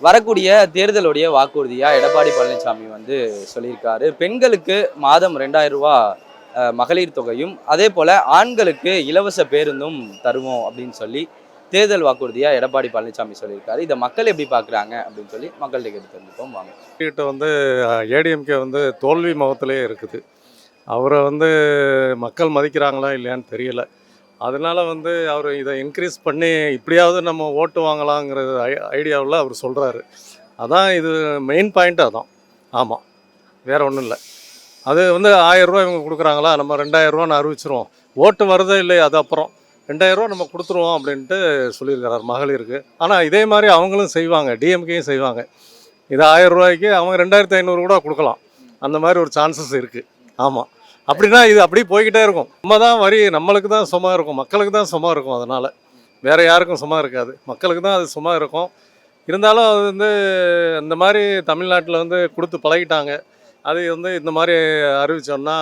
வரக்கூடிய தேர்தலுடைய வாக்குறுதியா எடப்பாடி பழனிசாமி வந்து சொல்லியிருக்காரு. பெண்களுக்கு மாதம் 2000 ரூபாய் மகளிர் தொகையும், அதே போல ஆண்களுக்கு இலவச பேருந்தும் தருவோம் அப்படின்னு சொல்லி தேர்தல் வாக்குறுதியா எடப்பாடி பழனிசாமி சொல்லியிருக்காரு. இதை மக்கள் எப்படி பார்க்குறாங்க அப்படின்னு சொல்லி மக்கள்கிட்ட கேட்டு தெரிஞ்சுப்போம் வாங்க. கிட்ட ஏடிஎம்கே தோல்வி முகத்திலே இருக்குது. அவரை மக்கள் மதிக்கிறாங்களா இல்லையான்னு தெரியல. அதனால அவர் இதை இன்க்ரீஸ் பண்ணி இப்படியாவது நம்ம ஓட்டு வாங்கலாங்கிற ஐடியாவில் அவர் சொல்கிறாரு. அதான் இது மெயின் பாயிண்ட் அதான். ஆமாம், வேறு ஒன்றும் இல்லை. அது 1000 இவங்க கொடுக்குறாங்களா, நம்ம 2000 அறிவிச்சிருவோம். ஓட்டு வருதோ இல்லையா அது அப்புறம் 2000 நம்ம கொடுத்துருவோம் அப்படின்ட்டு சொல்லியிருக்கிறார் மகளிருக்கு. ஆனால் இதே மாதிரி அவங்களும் செய்வாங்க, டிஎம்கேயும் செய்வாங்க. இது 1000 அவங்க 2500 கூட கொடுக்கலாம். அந்த மாதிரி ஒரு சான்சஸ் இருக்குது. ஆமாம், அப்படின்னா இது அப்படியே போய்கிட்டே இருக்கும். நம்ம தான் வரி, நம்மளுக்கு தான் சும்மா இருக்கும், மக்களுக்கு தான் சும்மா இருக்கும். அதனால் வேறு யாருக்கும் சும்மா இருக்காது, மக்களுக்கு தான் அது சும்மா இருக்கும். இருந்தாலும் அது இந்த மாதிரி தமிழ்நாட்டில் கொடுத்து பழகிட்டாங்க. அது இந்த மாதிரி அறிவிச்சோன்னா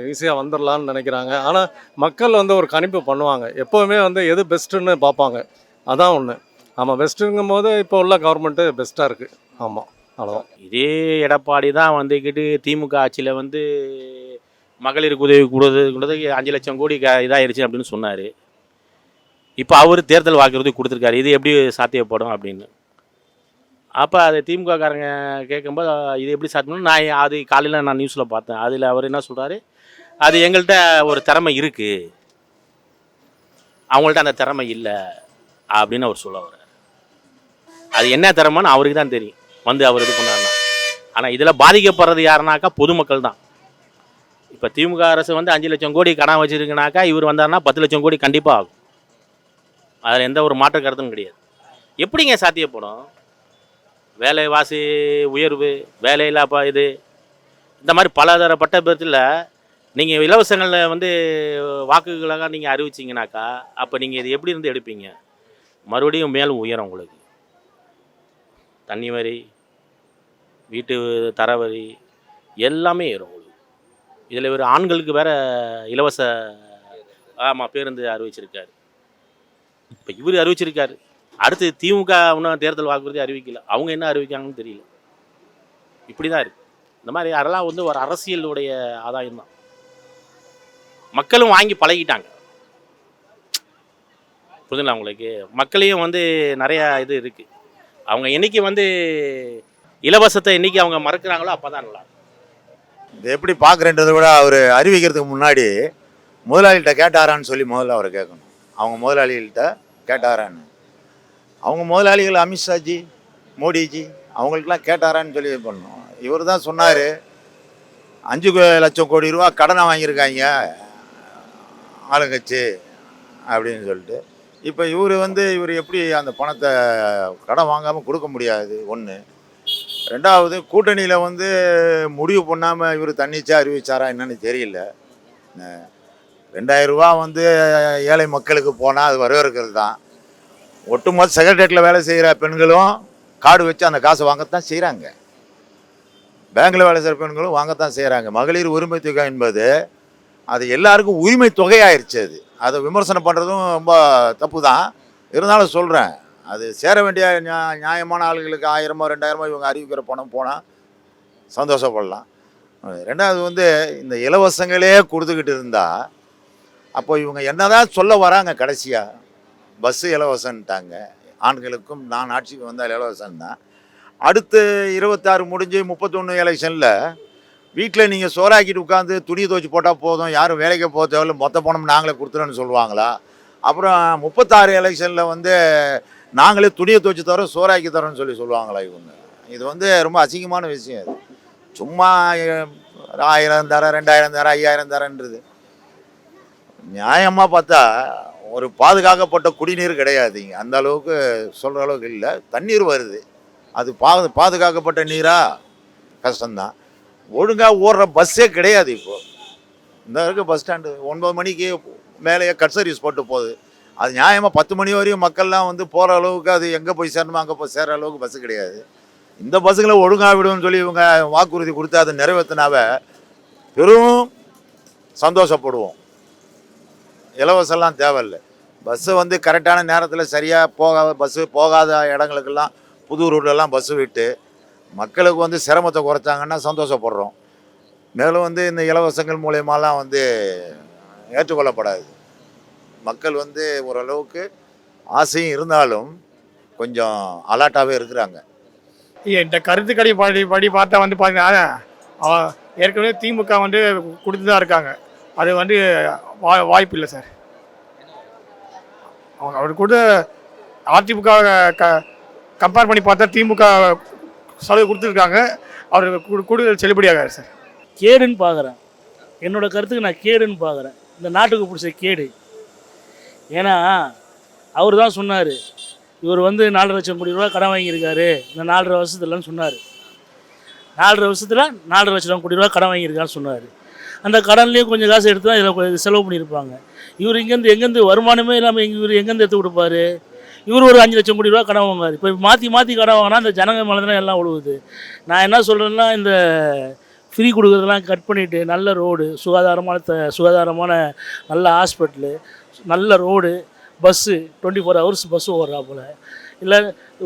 ஈஸியாக வந்துடலான்னு நினைக்கிறாங்க. ஆனால் மக்கள் ஒரு கணிப்பு பண்ணுவாங்க. எப்போவுமே எது பெஸ்ட்டுன்னு பார்ப்பாங்க. அதான் ஒன்று. ஆமாம், பெஸ்ட்டுங்கும் போது இப்போ உள்ள கவர்மெண்ட்டு பெஸ்ட்டாக இருக்குது. ஆமாம், அவ்வளோதான். இதே எடப்பாடி தான் வந்துக்கிட்டு திமுக ஆட்சியில் மகளிருக்கு உதவி கொடுத்தது 5 லட்சம் கோடி இதாகிடுச்சு அப்படின்னு சொன்னார். இப்போ அவர் தேர்தல் வாக்குறுதி கொடுத்துருக்காரு. இது எப்படி சாத்தியப்படும் அப்படின்னு. அப்போ அது திமுககாரங்க கேட்கும்போது இது எப்படி சாத்தியப்படும், அது காலையில் நான் நியூஸில் பார்த்தேன். அதில் அவர் என்ன சொல்கிறாரு, அது எங்கள்கிட்ட ஒரு திறமை இருக்குது, அவங்கள்ட்ட அந்த திறமை இல்லை அப்படின்னு அவர் சொல்ல வர்றார். அது என்ன திறமைன்னு அவருக்கு தான் தெரியும், அவர் இது பண்ணாருன்னா. ஆனால் இதில் பாதிக்கப்படுறது யாருனாக்கா பொதுமக்கள் தான். இப்போ திமுக அரசு 5 லட்சம் கோடி கடன் வச்சுருக்குனாக்கா இவர் வந்தார்னா 10 லட்சம் கோடி கண்டிப்பாக ஆகும். அதில் எந்த ஒரு மாற்று கருத்தும் கிடையாது. எப்படிங்க சாத்தியப்படும்? வேலைவாசி உயர்வு, வேலையில்லா இது, இந்த மாதிரி பலதரப்பட்ட விதத்தில் நீங்கள் இலவசங்களில் வாக்குகளாக நீங்கள் அறிவிச்சிங்கனாக்கா அப்போ நீங்கள் இது எப்படி எடுப்பீங்க? மறுபடியும் மேலும் உயரும் உங்களுக்கு. தண்ணி வரி, வீட்டு தர வரி எல்லாமே ஏறும் உங்களுக்கு. இதில் ஒரு ஆண்களுக்கு வேறு இலவச பேருந்து அறிவிச்சிருக்காரு. இப்போ இவர் அறிவிச்சிருக்காரு. அடுத்து திமுக இன்னும் தேர்தல் வாக்குறுதி அறிவிக்கல. அவங்க என்ன அறிவிக்காங்கன்னு தெரியல. இப்படி தான் இருக்குது. இந்த மாதிரி அதெல்லாம் ஒரு அரசியலுடைய ஆதாயம் தான். மக்களும் வாங்கி பழகிட்டாங்க. புரியுதுங்களா உங்களுக்கு? மக்களையும் நிறையா இது இருக்குது. அவங்க என்றைக்கு இலவசத்தை என்றைக்கு அவங்க மறக்கிறாங்களோ அப்போ தான் நல்லா. இது எப்படி பார்க்குறேன்றதை விட அவர் அறிவிக்கிறதுக்கு முன்னாடி முதலாளிகிட்ட கேட்டாரான்னு சொல்லி முதல்ல அவரை கேட்கணும். அவங்க முதலாளிகள்கிட்ட கேட்டாரான்னு. அவங்க முதலாளிகள் அமித்ஷாஜி, மோடிஜி அவங்களுக்கெல்லாம் கேட்டாரான்னு சொல்லி பண்ணணும். இவர் தான் சொன்னார் 5 லட்சம் கோடி ரூபா கடனை வாங்கியிருக்காங்க ஆளுங்கட்சி அப்படின்னு சொல்லிட்டு. இப்போ இவர் எப்படி அந்த பணத்தை கடன் வாங்காமல் கொடுக்க முடியாது? ஒன்று. ரெண்டாவது, கூட்டணியில் முடிவு பண்ணாமல் இவர் தன்னிச்சா அறிவிச்சாரா என்னன்னு தெரியல. 2000 ரூபா ஏழை மக்களுக்கு போனால் அது வரவேற்கிறது தான். ஒட்டுமொத்த செக்ரட்டரியேட்டில் வேலை செய்கிற பெண்களும் கார்டு வச்சு அந்த காசை வாங்கத்தான் செய்கிறாங்க. பேங்கில் வேலை செய்கிற பெண்களும் வாங்கத்தான் செய்கிறாங்க. மகளிர் உரிமை தொகை என்பது அது எல்லாருக்கும் உரிமை தொகையாயிருச்சு. அதை விமர்சனம் பண்ணுறதும் ரொம்ப தப்பு தான். இருந்தாலும் சொல்கிறேன், அது சேர வேண்டிய நியாயமான ஆளுகளுக்கு 1000 2000 இவங்க அறிவிக்கிற பணம் போனால் சந்தோஷப்படலாம். ரெண்டாவது இந்த இலவசங்களே கொடுத்துக்கிட்டு இருந்தால் அப்போ இவங்க என்ன தான் சொல்ல வராங்க? கடைசியாக பஸ்ஸு இலவசன்ட்டாங்க, ஆண்களுக்கும் நான் ஆட்சிக்கு வந்தால் இலவசம் தான். அடுத்து 26 முடிஞ்சு 31 எலெக்ஷனில் வீட்டில் நீங்கள் சோறாக்கிட்டு உட்காந்து துணி துவச்சி போட்டால் போதும், யாரும் வேலைக்கு போக தேவையில்ல, மொத்த பணம் நாங்களே கொடுத்துறோன்னு சொல்லுவாங்களா? அப்புறம் 36 எலெக்ஷனில் நாங்களே துணியை துவச்சி தரோம், சோறாக்கி தரோன்னு சொல்லுவாங்களா இவங்க? இது ரொம்ப அசிங்கமான விஷயம். அது சும்மா 1000 தரேன், 2000 தரேன், 5000 தரேன்றது நியாயமாக பார்த்தா ஒரு பாதுகாக்கப்பட்ட குடிநீர் கிடையாது. அந்த அளவுக்கு சொல்கிற அளவுக்கு இல்லை. தண்ணீர் வருது, அது பாதுகாக்கப்பட்ட நீரா? கஷ்டம்தான். ஒழுங்காக ஓடுற பஸ்ஸே கிடையாது. இப்போது இந்த இருக்க பஸ் ஸ்டாண்டு 9 மணிக்கு மேலேயே கட் சர்வீஸ் போட்டு போகுது. அது நியாயமாக 10 மணி வரையும் மக்கள்லாம் போகிற அளவுக்கு அது எங்கே போய் சேரணுமோ அங்கே போய் சேர அளவுக்கு பஸ்ஸு கிடையாது. இந்த பஸ்ஸுகளை ஒழுங்காக விடுவோம்னு சொல்லி இவங்க வாக்குறுதி கொடுத்து அதை நிறைவேற்றினாவே பெரும் சந்தோஷப்படுவோம். இலவசம்லாம் தேவையில்லை. பஸ்ஸு கரெக்டான நேரத்தில் சரியாக பஸ்ஸு போகாத இடங்களுக்கெல்லாம் புது ரூட்லலாம் பஸ்ஸு விட்டு மக்களுக்கு வந்து சிரமத்தை குறைச்சாங்கன்னா சந்தோஷப்படுறோம். மேலும் வந்து இந்த இலவசங்கள் மூலயமாலாம் வந்து ஏற்றுக்கொள்ளப்படாது. மக்கள் வந்து ஓரளவுக்கு ஆசையும் இருந்தாலும் கொஞ்சம் அலர்ட்டாகவே இருக்கிறாங்க. இந்த கருத்துக்கடி படி பார்த்தா வந்து பார்த்தீங்கன்னா ஏற்கனவே திமுக வந்து கொடுத்து தான் இருக்காங்க. அது வந்து வாய்ப்பு இல்லை சார். அவங்க அவர் கூட அதிமுக கம்பேர் பண்ணி பார்த்தா திமுக சலுகை கொடுத்துருக்காங்க. அவர் கூடுதல் செல்லுபடியாகாது சார். கேடுன்னு பார்க்குறேன். என்னோட கருத்துக்கு நான் கேடுன்னு பார்க்குறேன். இந்த நாட்டுக்கு பிடிச்ச கேடு. ஏன்னா அவர் தான் சொன்னார், இவர் வந்து 4 லட்சம் கோடி ரூபா கடன் வாங்கியிருக்காரு இந்த 4.5 வருஷத்துலன்னு சொன்னார். 4.5 வருஷத்தில் 4 லட்சம் கோடி ரூபா கடன் வாங்கியிருக்கான்னு சொன்னார். அந்த கடன்லேயும் கொஞ்சம் காசு எடுத்து தான் இதில் செலவு பண்ணியிருப்பாங்க. இவர் எங்கேருந்து வருமானமே இல்லாமல் இவர் எங்கேருந்து எடுத்து கொடுப்பாரு? இவர் ஒரு 5 லட்சம் கோடி ரூபா கடன் வாங்குவார். இப்போ மாற்றி கடன் வாங்கினா அந்த ஜனங்க மேலே தான் எல்லாம் விழுவுது. நான் என்ன சொல்கிறேன்னா, இந்த ஃப்ரீ கொடுக்குறதெல்லாம் கட் பண்ணிவிட்டு நல்ல ரோடு, சுகாதாரமான நல்ல ஹாஸ்பிட்டலு, நல்ல ரோடு, பஸ்ஸு 24 ஹவர்ஸ் பஸ்ஸு ஓடுறா போல், இல்லை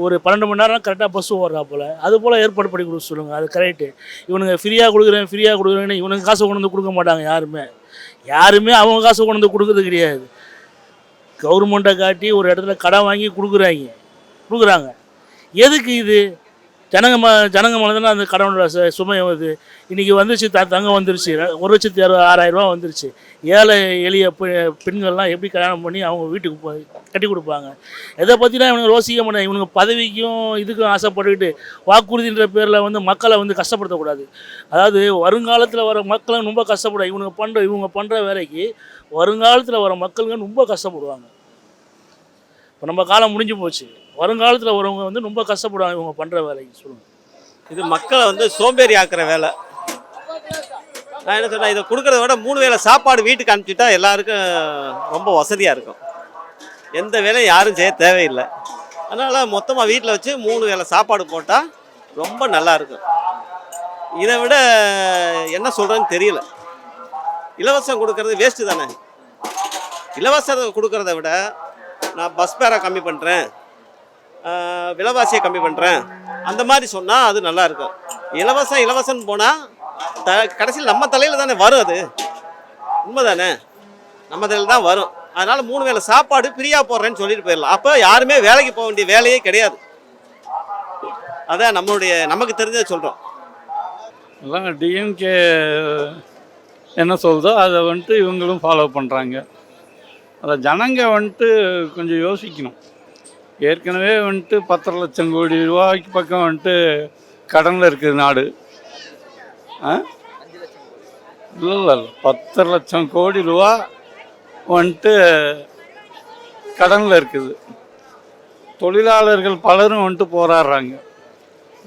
ஒரு 12 மணி நேரம் கரெக்டாக பஸ்ஸு ஓடுறா போல், அது போல் ஏற்பாடு பண்ணி கொடுக்க சொல்லுங்கள். அது கரெக்டு. இவனுங்க ஃப்ரீயாக கொடுக்குறேன்னு இவனுங்க காசை கொண்டு வந்து கொடுக்க மாட்டாங்க. யாருமே அவங்க காசை கொண்டு வந்து கொடுக்குறது கிடையாது. கவர்மெண்ட்டை காட்டி ஒரு இடத்துல கடன் வாங்கி கொடுக்குறாங்க. எதுக்கு இது? ஜனங்க மேலே தானே அந்த கடனோட சுமை வருது. இன்றைக்கி வந்துருச்சு, தங்கம் வந்துருச்சு, 1,06,000 ரூபா வந்துருச்சு. ஏழை எளிய பெண்கள்லாம் எப்படி கல்யாணம் பண்ணி அவங்க வீட்டுக்கு கட்டி கொடுப்பாங்க? எதை பற்றினா இவனுங்க யோசிக்க மாட்டாங்க. இவனுங்க பதவிக்கும் இதுக்கும் ஆசைப்பட்டுக்கிட்டு வாக்குறுதின்ற பேரில் வந்து மக்களை வந்து கஷ்டப்படுத்தக்கூடாது. அதாவது வருங்காலத்தில் வர மக்களை ரொம்ப கஷ்டப்படுவாங்க. இவங்க பண்ணுற வேலைக்கு வருங்காலத்தில் வர மக்களுங்க ரொம்ப கஷ்டப்படுவாங்க. இப்போ நம்ம காலம் முடிஞ்சு போச்சு. வருங்காலத்தில் வரவங்க வந்து ரொம்ப கஷ்டப்படுவாங்க இவங்க பண்ணுற வேலைக்கு. சொல்லுங்கள். இது மக்களை வந்து சோம்பேறி ஆக்குற வேலை. நான் என்ன சொன்னேன், இதை கொடுக்குறத விட 3 வேளை சாப்பாடு வீட்டுக்கு அனுப்பிச்சிட்டா எல்லாருக்கும் ரொம்ப வசதியாக இருக்கும். எந்த வேலையும் யாரும் செய்ய தேவையில்லை. அதனால் மொத்தமாக வீட்டில் வச்சு 3 வேளை சாப்பாடு போட்டால் ரொம்ப நல்லாயிருக்கும். இதை விட என்ன சொல்கிறேன்னு தெரியல. இலவசம் கொடுக்கறது வேஸ்ட்டு தானே. இலவசம் கொடுக்கறத விட நான் பஸ் பேரை கம்மி பண்ணுறேன், விலைவாசியை கம்மி பண்ணுறேன், அந்த மாதிரி சொன்னால் அது நல்லாயிருக்கும். இலவசம்னு போனால் கடைசியில் நம்ம தலையில் தானே வரும். அது உண்மை தானே, நம்ம தலையில் தான் வரும். அதனால் 3 வேளை சாப்பாடு ஃப்ரீயாக போடுறேன்னு சொல்லிட்டு போயிடலாம். அப்போ யாருமே வேலைக்கு போக வேண்டிய வேலையே கிடையாது. அதான் நமக்கு தெரிஞ்சதை சொல்கிறோம். எல்லாம் டிஎம்கே என்ன சொல்லுதோ அதை வந்துட்டு இவங்களும் ஃபாலோ பண்ணுறாங்க. அதை ஜனங்க வந்துட்டு கொஞ்சம் யோசிக்கணும். ஏற்கனவே வந்துட்டு 10 லட்சம் கோடி ரூபாய்க்கு பக்கம் வந்துட்டு கடனில் இருக்குது நாடு. இல்லை 10 லட்சம் கோடி ரூபா வந்துட்டு கடனில் இருக்குது. தொழிலாளர்கள் பலரும் வந்துட்டு போராடுறாங்க.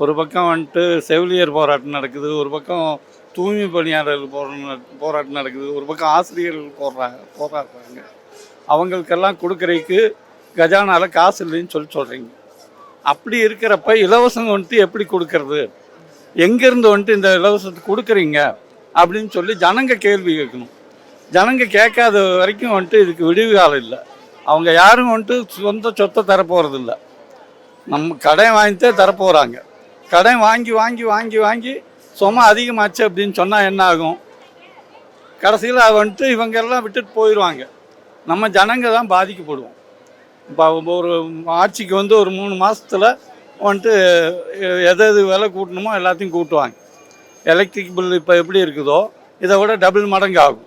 ஒரு பக்கம் வந்துட்டு செவிலியர் போராட்டம் நடக்குது, ஒரு பக்கம் தூய்மை பணியாளர்கள் போராட்டம் நடக்குது, ஒரு பக்கம் ஆசிரியர்கள் போராடுறாங்க. அவங்களுக்கெல்லாம் கொடுக்குறதுக்கு கஜானால காசு இல்லைன்னு சொல்கிறீங்க. அப்படி இருக்கிறப்ப இலவசம் வந்துட்டு எப்படி கொடுக்கறது? எங்கேருந்து வந்துட்டு இந்த இலவசத்தை கொடுக்குறீங்க அப்படின்னு சொல்லி ஜனங்க கேள்வி கேட்கணும். ஜனங்க கேட்காத வரைக்கும் வந்துட்டு இதுக்கு விடிவு காலம் இல்லை. அவங்க யாரும் வந்துட்டு சொந்த சொத்தை தரப்போகிறதில்ல. நம்ம கடன் வாங்கித்தே தரப்போகிறாங்க. கடன் வாங்கி வாங்கி வாங்கி வாங்கி சும்மா அதிகமாச்சு அப்படின்னு சொன்னால் என்ன ஆகும்? கடைசியில் வந்துட்டு இவங்கெல்லாம் விட்டுட்டு போயிடுவாங்க. நம்ம ஜனங்க தான் பாதிக்கப்படுவோம். இப்போ ஒரு ஆட்சிக்கு வந்து ஒரு 3 மாதத்தில் வந்துட்டு எது விலை கூட்டணுமோ எல்லாத்தையும் கூட்டுவாங்க. எலக்ட்ரிக் பில் இப்போ எப்படி இருக்குதோ இதை விட டபுள் மடங்கு ஆகும்.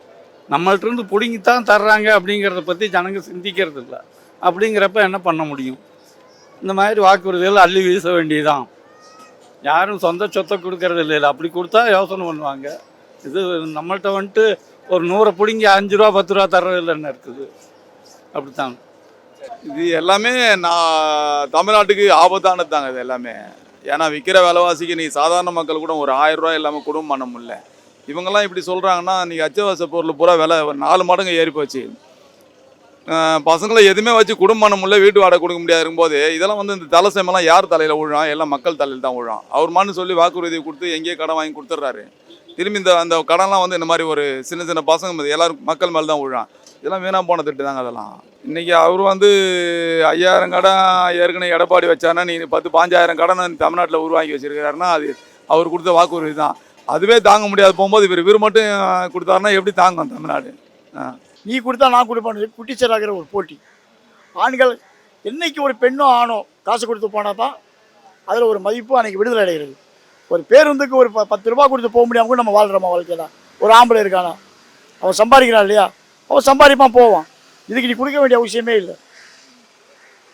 நம்மள்கிட்டருந்து பிடுங்கித்தான் தர்றாங்க அப்படிங்கிறத பற்றி ஜனங்க சிந்திக்கிறது இல்லை. அப்படிங்கிறப்ப என்ன பண்ண முடியும்? இந்த மாதிரி வாக்குறுதிகள் அள்ளி வீச வேண்டியதுதான். யாரும் சொந்த சொத்தை கொடுக்கறது இல்லை. அப்படி கொடுத்தா யோசனை பண்ணுவாங்க. இது நம்மள்கிட்ட வந்துட்டு ஒரு 100 பிடிங்கி 5 ரூபா 10 ரூபா தர்றதில்லைன்னு இருக்குது. அப்படித்தான் இது எல்லாமே நான் தமிழ்நாட்டுக்கு ஆபத்தானது தாங்க. இது எல்லாமே ஏன்னா விற்கிற விலைவாசிக்கு நீ சாதாரண மக்கள் கூட ஒரு 1000 ரூபா இல்லாமல் குடும்பம் பண்ண முடியல. இவங்கெல்லாம் இப்படி சொல்கிறாங்கன்னா நீங்கள் அத்தியாவசிய பொருள் பூரா விலை 4 மடங்கு ஏறி போச்சு. பசங்களை எதுவுமே வச்சு குடும்பம் பண்ண முடியல, வீட்டு வாடகை கொடுக்க முடியாது இருக்கும்போது இதெல்லாம் வந்து இந்த தலைசமெல்லாம் யார் தலையில் விழுறான்? எல்லாம் மக்கள் தலையில் தான் விழுறான். அவர் மான்னு சொல்லி வாக்குறுதி கொடுத்து எங்கேயே கடன் வாங்கி கொடுத்துட்றாரு. திரும்பி அந்த கடன்லாம் வந்து இந்த மாதிரி ஒரு சின்ன பசங்க எல்லாரும் மக்கள் மேலே தான் விழுறான். இதெல்லாம் வீணாக போன திட்டு தாங்க அதெல்லாம். இன்றைக்கி அவர் வந்து 5000 கடன் ஏற்கனவே எடப்பாடி வச்சாருன்னா நீ 10-15,000 கடனை தமிழ்நாட்டில் உருவாக்கி வச்சிருக்கிறாருன்னா அது அவர் கொடுத்த வாக்குறுதி தான். அதுவே தாங்க முடியாது போகும்போது இவர் மட்டும் கொடுத்தாருன்னா எப்படி தாங்கும் தமிழ்நாடு? நீ கொடுத்தா நான் கொடுப்பேன் குட்டிச்சராகிற ஒரு போட்டி. ஆண்கள் என்னைக்கு ஒரு பெண்ணோ ஆணோ காசு கொடுத்து போனால் தான் அதில் ஒரு மதிப்பு அன்றைக்கி விடுதலை அடைகிறது. ஒரு பேருந்துக்கு ஒரு 10 ரூபா கொடுத்து போக முடியாமல் கூட நம்ம வாழ்கிறோமா வாழ்க்கையில்? ஒரு ஆம்பளை இருக்கானா, அவன் சம்பாதிக்கிறான் இல்லையா, அவன் சம்பாதிப்பான் போவான். இதுக்கு நீ கொடுக்க வேண்டிய அவசியமே இல்லை.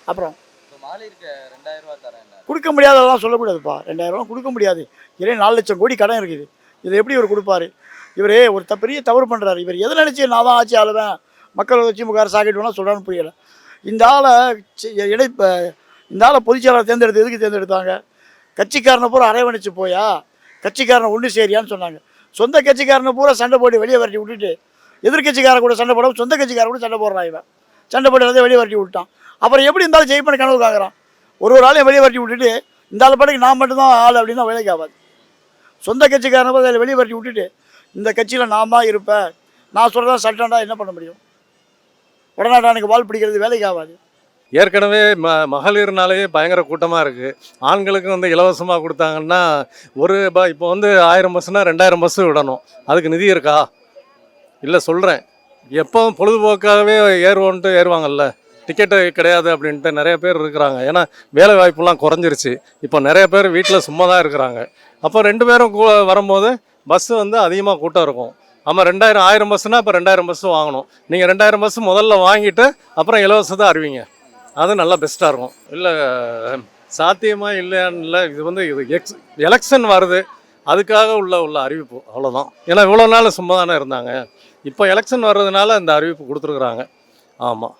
அப்புறம் கொடுக்க முடியாததெல்லாம் சொல்லக்கூடாதுப்பா. 2000 கொடுக்க முடியாது. இதே 4 லட்சம் கோடி கடன் இருக்குது. இதை எப்படி இவர் கொடுப்பாரு? இவர் ஒரு பெரிய தவறு பண்ணுறாரு. இவர் எதை நினச்சி நான் தான் ஆட்சி ஆளுவேன், மக்கள் வச்சு முகார் சாக்கிட்டு வேணால் சொல்கிறான்னு புரியலை. இந்த ஆளை பொதுச்செயலாளர் தேர்ந்தெடுத்து எதுக்கு தேர்ந்தெடுத்தாங்க? கட்சிக்காரனை பூரா அரவணைச்சு போயா, கட்சிக்காரனை ஒன்று சேரியான்னு சொன்னாங்க. சொந்த கட்சிக்காரனை பூரா சண்டை போட்டு வெளியே வரட்டி விட்டுட்டு எதிர்கட்சிக்காரன் கூட சண்டை போட சொந்த கட்சிக்காரன் கூட சண்டை போடுறான். இவன் சண்டை போட்டு வெளியே வரட்டி விட்டான். அப்புறம் எப்படி இருந்தாலும் ஜெயிப்பன கனவு காக்குறான். ஒரு ஆளையும் வெளியே வரட்டி விட்டுட்டு இந்த ஆள் பாட்டுக்கு நான் மட்டும்தான் ஆள் அப்படின்னா வேலைக்கு ஆகாது. சொந்த கட்சிக்காரனை போய் அதில் வெளியே வரட்டி விட்டுட்டு இந்த கட்சியில் நான் தான் இருப்பேன், நான் சொல்கிறதா சட்டம்டா, என்ன பண்ண முடியும்? உடனாட்டானுக்கு வால் பிடிக்கிறது வேலைக்கு ஆகாது. ஏற்கனவே மகளிர்னாலே பயங்கர கூட்டமாக இருக்குது. ஆண்களுக்கு வந்து இலவசமாக கொடுத்தாங்கன்னா இப்போ வந்து 1000 பஸ்ஸுனா 2000 பஸ்ஸு விடணும். அதுக்கு நிதி இருக்கா? இல்லை சொல்கிறேன். எப்போ பொழுதுபோக்காகவே ஏறுவாங்கல்ல, டிக்கெட்டு கிடையாது அப்படின்ட்டு நிறைய பேர் இருக்கிறாங்க. ஏன்னா வேலை வாய்ப்புலாம் குறைஞ்சிருச்சு. இப்போ நிறைய பேர் வீட்டில் சும்மா தான் இருக்கிறாங்க. அப்போ 2 பேரும் வரும்போது பஸ்ஸு வந்து அதிகமாக கூட்டம் இருக்கும். ஆமாம், 1000 பஸ்ஸுனால் இப்போ 2000 பஸ்ஸு வாங்கணும். நீங்கள் 2000 பஸ்ஸு முதல்ல வாங்கிட்டு அப்புறம் இலவசத்தை அறிவிங்க. அது நல்லா பெஸ்ட்டாக இருக்கும். இல்லை சாத்தியமாக இல்லையான்னு இல்லை, இது வந்து எலெக்ஷன் வருது, அதுக்காக உள்ள அறிவிப்பு, அவ்வளோதான். ஏன்னா இவ்வளோ நாள் சும்மா தானே இருந்தாங்க. இப்போ எலெக்ஷன் வர்றதுனால இந்த அறிவிப்பு கொடுத்துருக்குறாங்க. ஆமாம்.